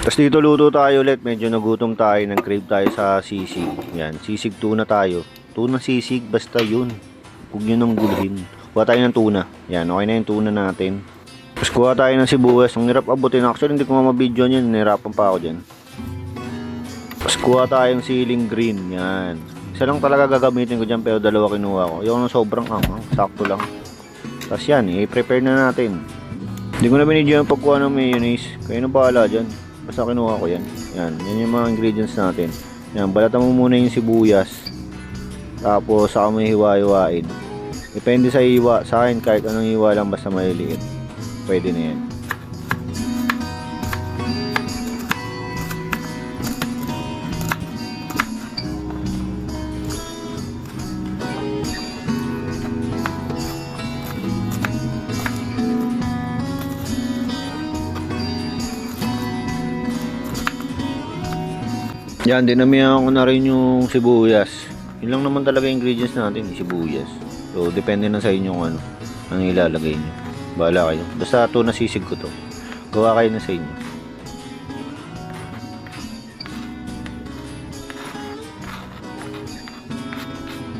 Tapos dito luto tayo ulit. Medyo nagutom tayo. Nag-crave tayo sa sisig. Yan. Sisig tuna tayo. Tuna sisig. Basta yun. Huwag nyo nang guluhin. Kuha tayo ng tuna. Yan. Okay na yung tuna natin. Tapos kuha tayo ng sibuyas. Ang hirap abutin. Actually hindi ko mabidyo yan. Nahirapan pa ako dyan. Tapos kuha tayong siling green. Yan. Isa lang talaga gagamitin ko dyan. Pero dalawa kinuha ko. Yung sobrang anghang. Sakto lang. Tapos yan. I-prepare na natin. Hindi ko na binidyo yung pagkuha ng mayonnaise. Kayo na bahala dyan. Basta kinuha ko yan. Yan. Yan yung mga ingredients natin. Yan. Balatan mo muna yung sibuyas. Tapos saka mo hiwa-hiwain. Depende sa hiwa. Sa akin kahit anong hiwa lang basta maliliit. Pwede na yan. Yan, dinamihan ko na rin yung sibuyas. Yun lang naman talaga yung ingredients natin, sibuyas. So, depende na sa inyo kung ano ang ilalagay nyo. Bahala kayo. Basta ito nasisig ko to. Gawa kayo na sa inyo.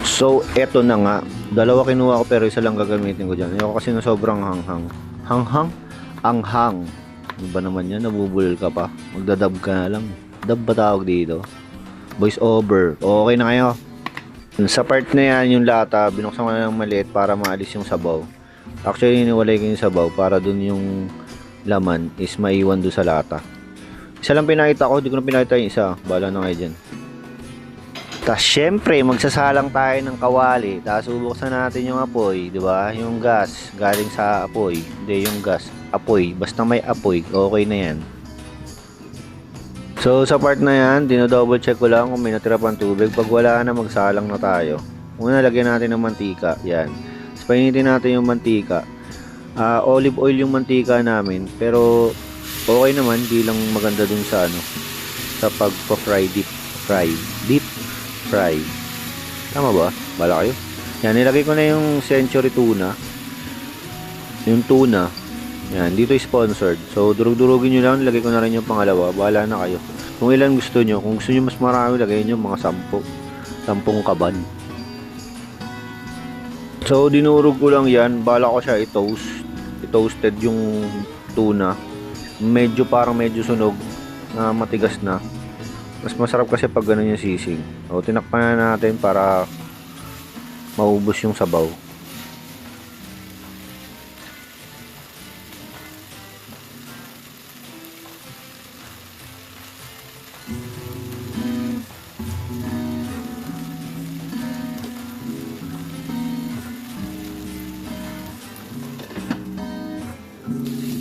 So, eto na nga. Dalawa kinuha ko pero isa lang gagamitin ko dyan. Ayoko kasi na sobrang hanghang. Hanghang? Anghang. Ano ba naman yan? Nabubulol ka pa. Magdadab ka na lang. Dab ba tawag dito? Voice over. Okay na kayo. Sa part na yan, yung lata, binuksan ko na ng maliit para maalis yung sabaw. Actually, iniwalay ko yung sabaw para dun yung laman is maiwan dun sa lata. Isa lang pinakita ko, di ko na pinakita yung isa. Bahala na kayo dyan. Tapos syempre, magsasalang tayo ng kawali. Tapos bubuksan natin yung apoy, di ba? Yung gas, galing sa apoy. Hindi, yung gas, apoy. Basta may apoy, okay na yan. So sa part na yan, dino-double check ko lang kung may natira pang tubig. Pag wala na, magsalang na tayo. Una, lagyan natin ng mantika. Yan. Tapos painitin natin yung mantika. Olive oil yung mantika namin. Pero okay naman, di lang maganda dun sa ano, sa pagpa-fry, deep fry. Tama ba? Bala kayo. Yan, nilagay ko na yung century tuna. Yung tuna. Yan, dito sponsored. So, durug-durugin nyo lang. Lagay ko na rin yung pangalawa. Bahala na kayo. Kung ilan gusto nyo. Kung gusto nyo mas marami, lagay nyo mga 10. 10 kaban. So, dinurog ko lang yan. Bala ko siya i-toast. I-toasted yung tuna. Parang medyo sunog. Na matigas na. Mas masarap kasi pag ganun yung sisig. So, tinakpan na natin para maubos yung sabaw.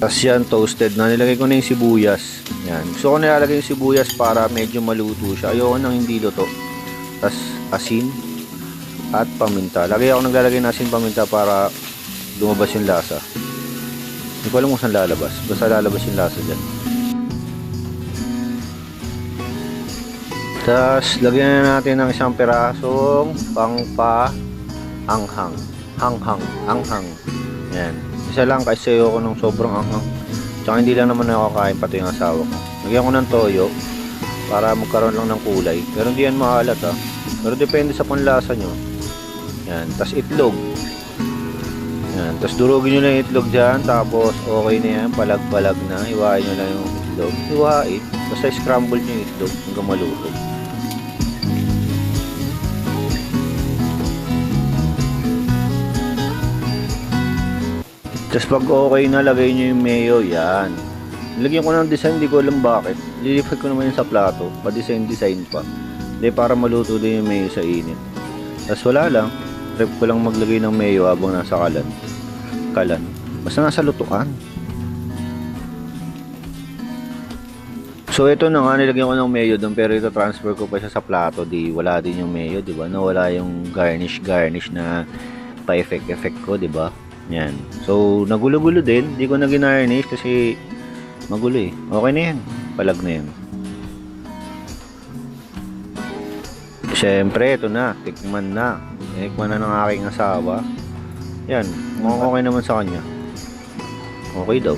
Tapos yan, toasted na. Nilagay ko na yung sibuyas. Yan. Gusto ko nilalagay yung sibuyas para medyo maluto siya. Ayoko nang hindi luto. Tapos asin at paminta. Naglalagay ng asin paminta para lumabas yung lasa. Hindi ko alam kung saan lalabas. Basta lalabas yung lasa dyan. Tapos lagyan na natin ng isang pirasong anghang. Anghang. Yan. Isa lang kasi ayoko nung sobrang anghang. Tsaka hindi lang naman ako kakain, pati yung asawa ko. Lagyan ko ng toyo para magkaroon lang ng kulay. Pero hindi yan maalat ha. Pero depende sa panlasa nyo. Yan. Tapos itlog. Yan. Tapos durugin nyo lang yung itlog dyan. Tapos okay na yan. Palag-palag na. Hiwain nyo lang yung itlog. Hiwain. Basta scramble nyo yung itlog hanggang maluto. Tapos pag okay na, lagay nyo yung mayo. Yan. Lagyan ko ng design, hindi ko alam bakit. Lilipat ko naman yun sa plato. Pa-design pa. Hindi, para maluto din yung mayo sa init. Tapos wala lang. Prep ko lang maglagay ng mayo habang nasa kalan. Basta nasa lutuan. So ito na nga, nilagyan ko ng mayo doon. Pero ito transfer ko pa siya sa plato. Di wala din yung mayo, di ba? Nawala yung garnish na pa-effect ko, di ba? Yan. So, nagulo-gulo din. Hindi ko na ginarnish kasi magulo eh. Okay na yan. Palag na yan. Siyempre, ito na. Tikman na. Tikman na ng aking asawa. Yan. Mukhang okay naman sa kanya. Okay daw.